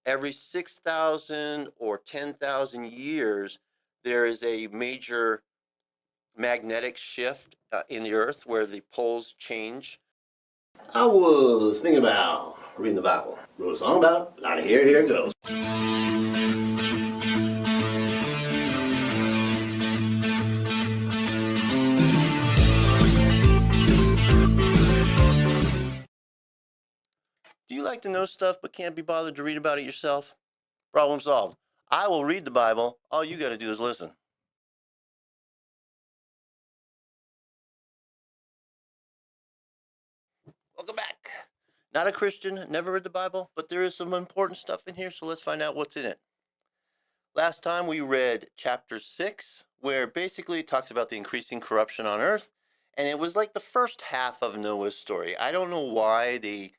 every 6,000 or 10,000 years, there is a major magnetic shift in the earth where the poles change. I was thinking about reading the Bible. Wrote a song about it. Out of here, here it goes. Do you like to know stuff but can't be bothered to read about it yourself? Problem solved. I will read the Bible. All you got to do is listen. Welcome back. Not a Christian, never read the Bible, but there is some important stuff in here, so let's find out what's in it. Last time we read chapter 6, where basically it talks about the increasing corruption on earth, and it was like the first half of Noah's story. I don't know why they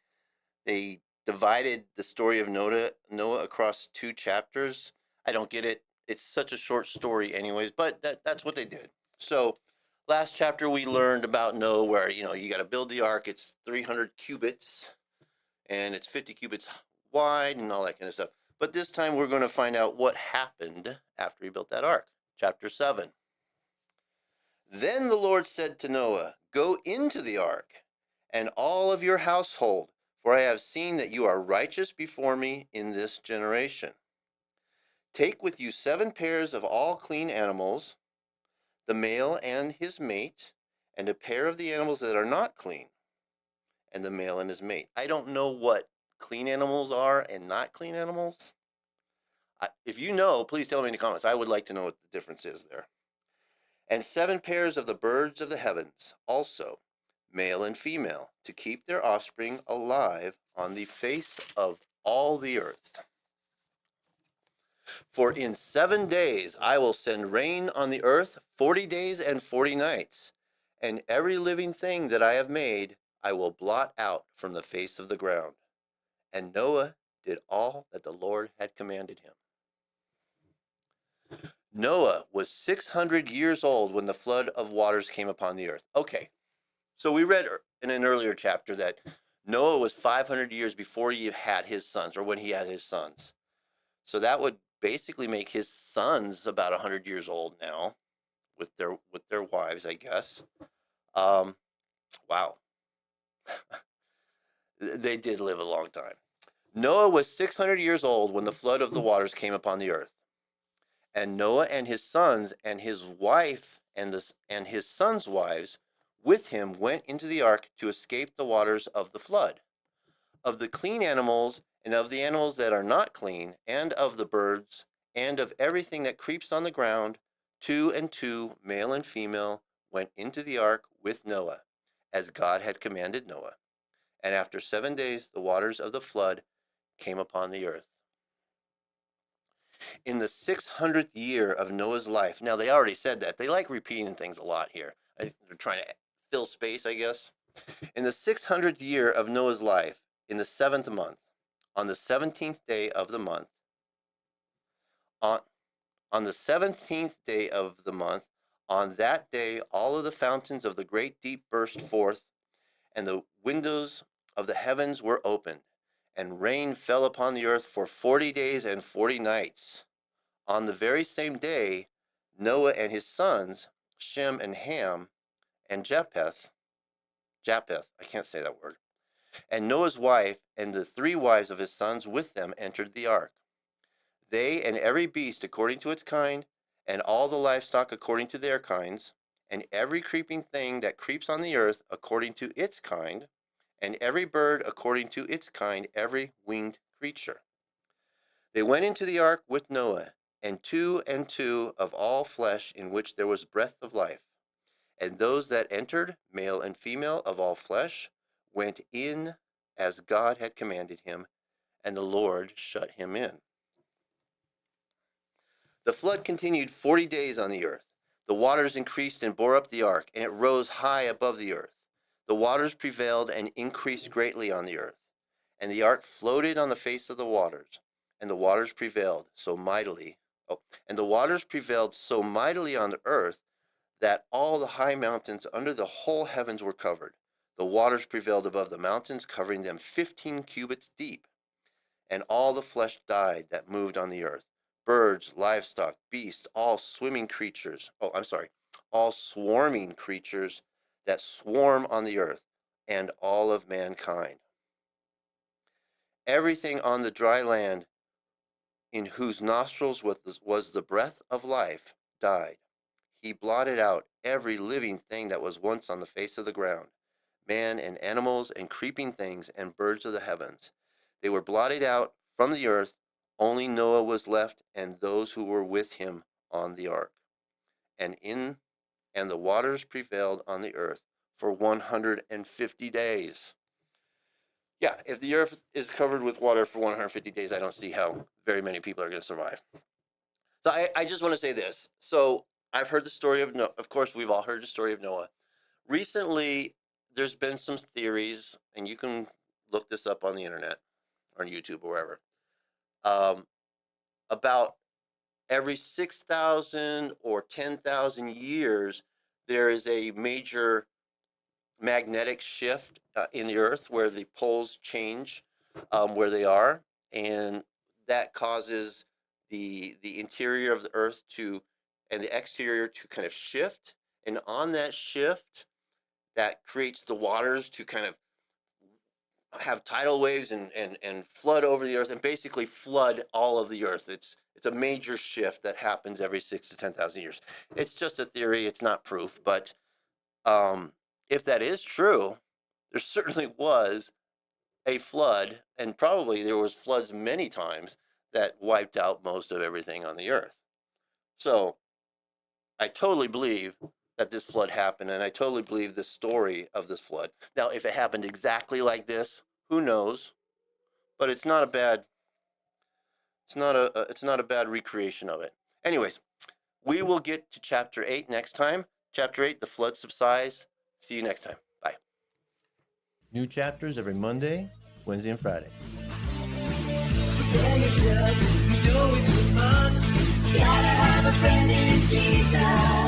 divided the story of Noah across 2 chapters. I don't get it. It's such a short story anyways, but that's what they did. So last chapter we learned about Noah where, you got to build the ark. It's 300 cubits and it's 50 cubits wide and all that kind of stuff. But this time we're going to find out what happened after he built that ark. Chapter 7. Then the Lord said to Noah, "Go into the ark, and all of your household, for I have seen that you are righteous before me in this generation. Take with you 7 pairs of all clean animals, the male and his mate, and a pair of the animals that are not clean, and the male and his mate." I don't know what clean animals are and not clean animals. If you know, please tell me in the comments. I would like to know what the difference is there. "And 7 pairs of the birds of the heavens also, male and female, to keep their offspring alive on the face of all the earth. For in 7 days I will send rain on the earth 40 days and 40 nights, and every living thing that I have made I will blot out from the face of the ground." And Noah did all that the Lord had commanded him. Noah was 600 years old when the flood of waters came upon the earth. Okay, so we read in an earlier chapter that Noah was 500 years before he had his sons, or when he had his sons. So that would basically make his sons about 100 years old now with their wives, I guess. Wow. They did live a long time. Noah was 600 years old when the flood of the waters came upon the earth. And Noah and his sons and his wife and his sons' wives with him went into the ark to escape the waters of the flood. Of the clean animals and of the animals that are not clean, and of the birds, and of everything that creeps on the ground, 2 and 2, male and female, went into the ark with Noah, as God had commanded Noah. And after 7 days the waters of the flood came upon the earth. In the 600th year of Noah's life. Now, they already said that. They like repeating things a lot here. They're trying to fill space, I guess. In the 600th year of Noah's life, in the 7th month, on the 17th day of the month, on, on the 17th day of the month, on that day, all of the fountains of the great deep burst forth, and the windows of the heavens were opened, and rain fell upon the earth for 40 days and 40 nights. On the very same day, Noah and his sons, Shem and Ham, and Japheth, I can't say that word, and Noah's wife and the 3 wives of his sons with them entered the ark. They and every beast according to its kind, and all the livestock according to their kinds, and every creeping thing that creeps on the earth according to its kind, and every bird according to its kind, every winged creature. They went into the ark with Noah, and 2 and 2 of all flesh in which there was breath of life. And those that entered, male and female of all flesh, went in as God had commanded him, and the Lord shut him in. The flood continued 40 days on the earth. The waters increased and bore up the ark, and it rose high above the earth. The waters prevailed and increased greatly on the earth, and the ark floated on the face of the waters, and the waters prevailed so mightily. And the waters prevailed so mightily on the earth that all the high mountains under the whole heavens were covered. The waters prevailed above the mountains, covering them 15 cubits deep. and all the flesh died that moved on the earth, birds, livestock, beasts, all swimming creatures. All swarming creatures that swarm on the earth, and all of mankind. Everything on the dry land in whose nostrils was the breath of life died. He blotted out every living thing that was once on the face of the ground, man and animals and creeping things and birds of the heavens. They were blotted out from the earth. Only Noah was left and those who were with him on the ark. And the waters prevailed on the earth for 150 days. Yeah, if the earth is covered with water for 150 days, I don't see how very many people are going to survive. So I just want to say this. So I've heard the story of Noah. Of course, we've all heard the story of Noah. Recently, there's been some theories, and you can look this up on the internet or on YouTube or wherever, about every 6,000 or 10,000 years, there is a major magnetic shift in the earth where the poles change where they are, and that causes the interior of the earth to and the exterior to kind of shift, and on that shift that creates the waters to kind of have tidal waves and flood over the earth and basically flood all of the earth. It's a major shift that happens every 6 to 10,000 years. It's just a theory, it's not proof, but if that is true, there certainly was a flood, and probably there was floods many times that wiped out most of everything on the earth. So I totally believe that this flood happened, and I totally believe the story of this flood. Now, if it happened exactly like this, who knows? But it's not a bad recreation of it. Anyways, we will get to chapter 8 next time. Chapter 8, the flood subsides. See you next time. Bye. New chapters every Monday, Wednesday, and Friday. You know it's a must. Gotta have a friend in Jesus.